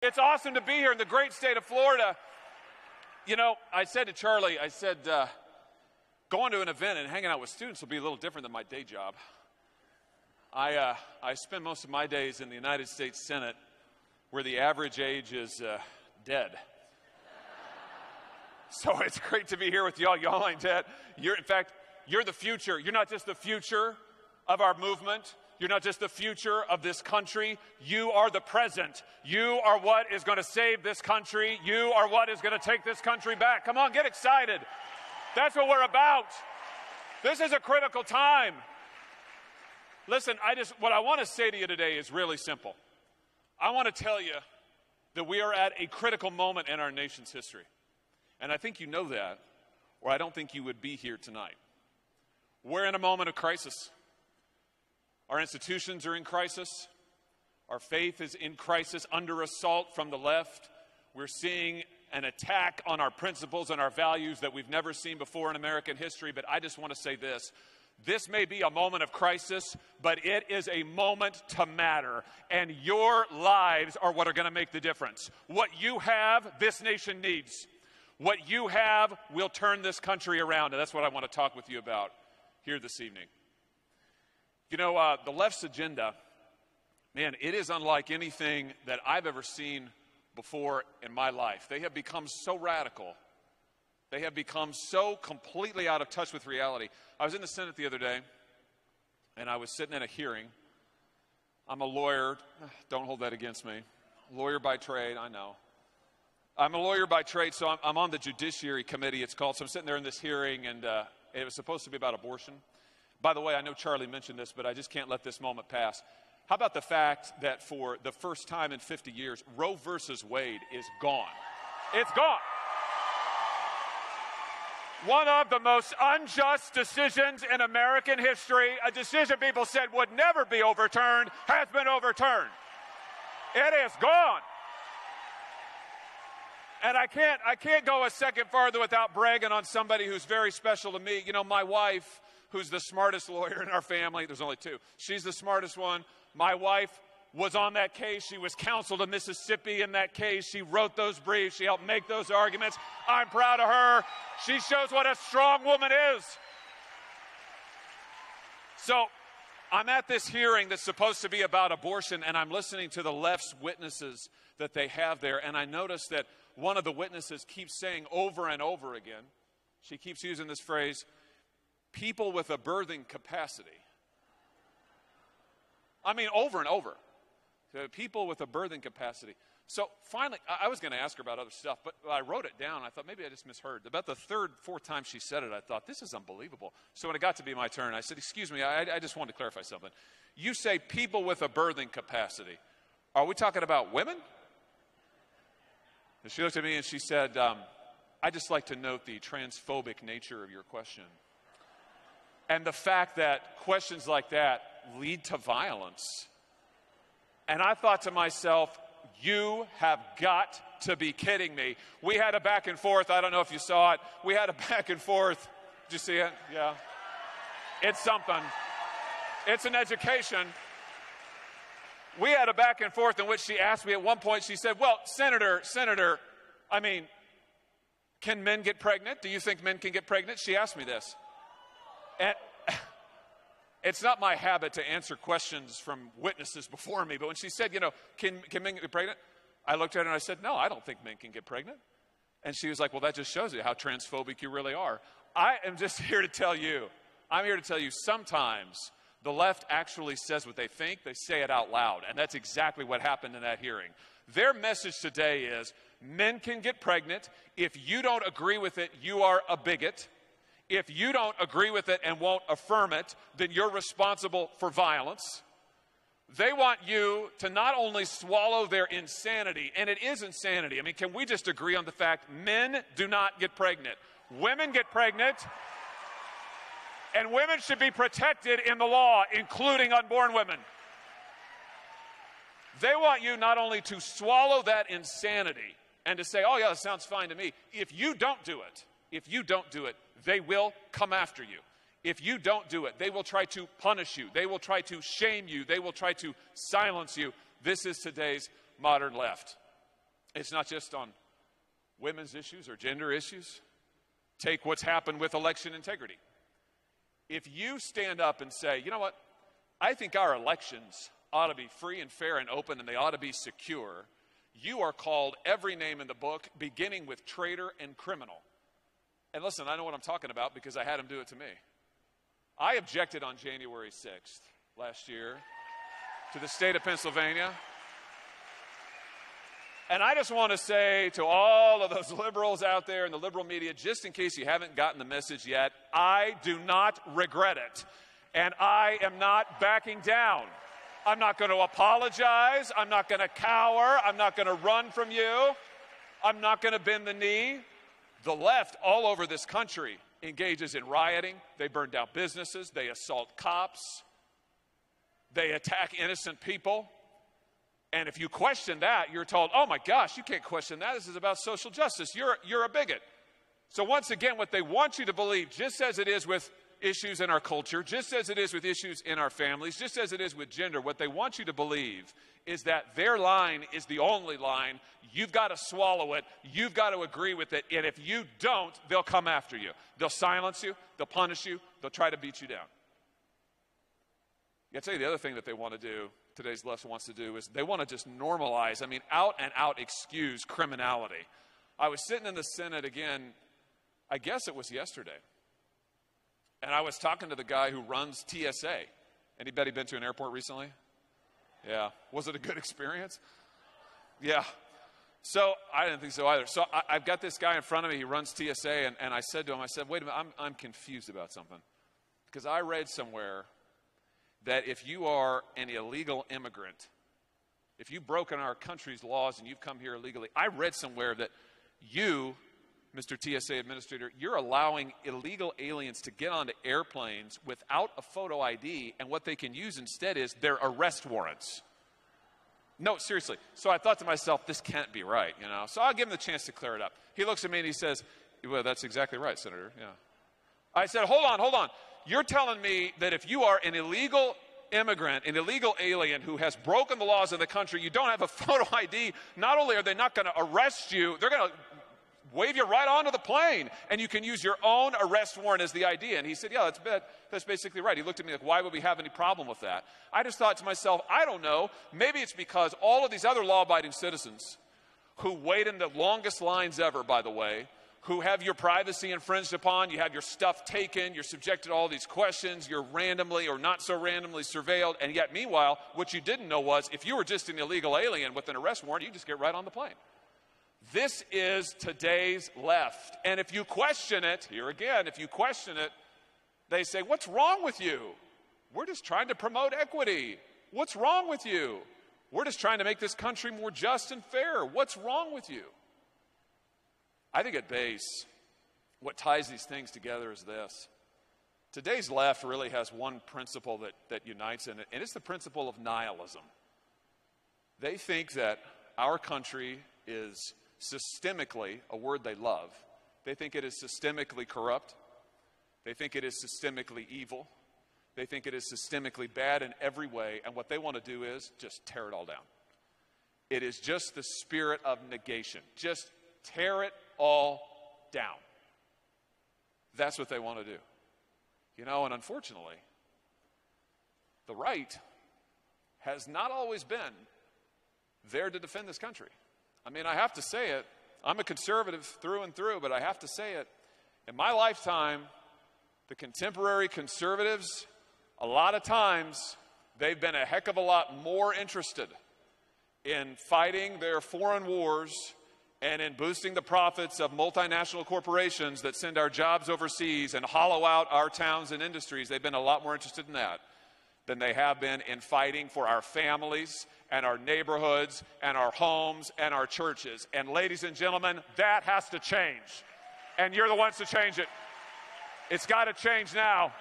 It's awesome to be here in the great state of Florida. You know, I said to Charlie, going to an event and hanging out with students will be a little different than my day job. I spend most of my days in the United States Senate, where the average age is dead. So it's great to be here with y'all. Y'all ain't dead. In fact, you're the future. You're not just the future of our movement. You're not just the future of this country. You are the present. You are what is going to save this country. You are what is going to take this country back. Come on, get excited. That's what we're about. This is a critical time. Listen, what I want to say to you today is really simple. I want to tell you that we are at a critical moment in our nation's history. And I think you know that, or I don't think you would be here tonight. We're in a moment of crisis. Our institutions are in crisis. Our faith is in crisis, under assault from the left. We're seeing an attack on our principles and our values that we've never seen before in American history. But I just want to say this. This may be a moment of crisis, but it is a moment to matter. And your lives are what are going to make the difference. What you have, this nation needs. What you have will turn this country around. And that's what I want to talk with you about here this evening. You know, the left's agenda, man, it is unlike anything that I've ever seen before in my life. They have become so radical. They have become so completely out of touch with reality. I was in the Senate the other day, and I was sitting in a hearing. I'm a lawyer. Don't hold that against me. Lawyer by trade, I know. I'm a lawyer by trade, so I'm on the Judiciary Committee, it's called. So I'm sitting there in this hearing, and it was supposed to be about abortion. By the way, I know Charlie mentioned this, but I just can't let this moment pass. How about the fact that for the first time in 50 years, Roe versus Wade is gone? It's gone. One of the most unjust decisions in American history, a decision people said would never be overturned, has been overturned. It is gone. And I can't go a second farther without bragging on somebody who's very special to me. You know, my wife, who's the smartest lawyer in our family. There's only two. She's the smartest one. My wife was on that case. She was counsel to Mississippi in that case. She wrote those briefs. She helped make those arguments. I'm proud of her. She shows what a strong woman is. So I'm at this hearing that's supposed to be about abortion, and I'm listening to the left's witnesses that they have there, and I notice that one of the witnesses keeps saying over and over again, she keeps using this phrase, people with a birthing capacity. I mean, over and over. People with a birthing capacity. So finally, I was going to ask her about other stuff, but I wrote it down. I thought maybe I just misheard. About the third, fourth time she said it, I thought, this is unbelievable. So when it got to be my turn, I said, excuse me, I just wanted to clarify something. You say people with a birthing capacity. Are we talking about women? And she looked at me and she said, I'd just like to note the transphobic nature of your question. And the fact that questions like that lead to violence. And I thought to myself, you have got to be kidding me. We had a back and forth. I don't know if you saw it. We had a back and forth. Did you see it? Yeah. It's something. It's an education. We had a back and forth in which she asked me at one point, she said, well, Senator, I mean, can men get pregnant? Do you think men can get pregnant? She asked me this. And it's not my habit to answer questions from witnesses before me, but when she said, you know, can men get pregnant? I looked at her and I said, no, I don't think men can get pregnant. And she was like, well, that just shows you how transphobic you really are. I am just here to tell you, sometimes the left actually says what they think, they say it out loud, and that's exactly what happened in that hearing. Their message today is, men can get pregnant. If you don't agree with it, you are a bigot. If you don't agree with it and won't affirm it, then you're responsible for violence. They want you to not only swallow their insanity, and it is insanity. I mean, can we just agree on the fact men do not get pregnant? Women get pregnant, and women should be protected in the law, including unborn women. They want you not only to swallow that insanity and to say, oh yeah, that sounds fine to me. If you don't do it, they will come after you. If you don't do it, they will try to punish you. They will try to shame you. They will try to silence you. This is today's modern left. It's not just on women's issues or gender issues. Take what's happened with election integrity. If you stand up and say, you know what, I think our elections ought to be free and fair and open and they ought to be secure, you are called every name in the book, beginning with traitor and criminal. And listen, I know what I'm talking about because I had him do it to me. I objected on January 6th last year to the state of Pennsylvania. And I just want to say to all of those liberals out there in the liberal media, just in case you haven't gotten the message yet, I do not regret it. And I am not backing down. I'm not going to apologize. I'm not going to cower. I'm not going to run from you. I'm not going to bend the knee. The left all over this country engages in rioting. They burn down businesses. They assault cops. They attack innocent people. And if you question that, you're told, oh my gosh, you can't question that. This is about social justice. You're a bigot. So once again, what they want you to believe, just as it is with issues in our culture, just as it is with issues in our families, just as it is with gender, what they want you to believe is that their line is the only line. You've got to swallow it. You've got to agree with it. And if you don't, they'll come after you. They'll silence you. They'll punish you. They'll try to beat you down. I'll tell you the other thing that they want to do, today's left wants to do, is they want to just normalize, out and out excuse criminality. I was sitting in the Senate again, I guess it was yesterday, and I was talking to the guy who runs TSA. Anybody been to an airport recently? Yeah. Was it a good experience? Yeah. So I didn't think so either. So I've got this guy in front of me, he runs TSA, and I said to him, wait a minute, I'm confused about something. Because I read somewhere that if you are an illegal immigrant, if you've broken our country's laws and you've come here illegally, I read somewhere that you, Mr. TSA Administrator, you're allowing illegal aliens to get onto airplanes without a photo ID, and what they can use instead is their arrest warrants. No, seriously. So I thought to myself, this can't be right, you know. So I'll give him the chance to clear it up. He looks at me and he says, well, that's exactly right, Senator, yeah. I said, hold on. You're telling me that if you are an illegal immigrant, an illegal alien who has broken the laws of the country, you don't have a photo ID, not only are they not going to arrest you, they're going to wave you right onto the plane, and you can use your own arrest warrant as the ID. And he said, yeah, that's basically right. He looked at me like, why would we have any problem with that? I just thought to myself, I don't know. Maybe it's because all of these other law-abiding citizens who wait in the longest lines ever, by the way, who have your privacy infringed upon, you have your stuff taken, you're subjected to all these questions, you're randomly or not so randomly surveilled, and yet meanwhile, what you didn't know was if you were just an illegal alien with an arrest warrant, you just get right on the plane. This is today's left. And if you question it, here again, if you question it, they say, what's wrong with you? We're just trying to promote equity. What's wrong with you? We're just trying to make this country more just and fair. What's wrong with you? I think at base, what ties these things together is this. Today's left really has one principle that unites in it, and it's the principle of nihilism. They think that our country is systemically, a word they love, they think it is systemically corrupt. They think it is systemically evil. They think it is systemically bad in every way, and what they want to do is just tear it all down. It is just the spirit of negation. Just tear it all down. That's what they want to do. You know, and unfortunately, the right has not always been there to defend this country. I have to say it. I'm a conservative through and through, but I have to say it. In my lifetime, the contemporary conservatives, a lot of times, they've been a heck of a lot more interested in fighting their foreign wars and in boosting the profits of multinational corporations that send our jobs overseas and hollow out our towns and industries. They've been a lot more interested in that than they have been in fighting for our families and our neighborhoods and our homes and our churches. And ladies and gentlemen, that has to change. And you're the ones to change it. It's got to change now.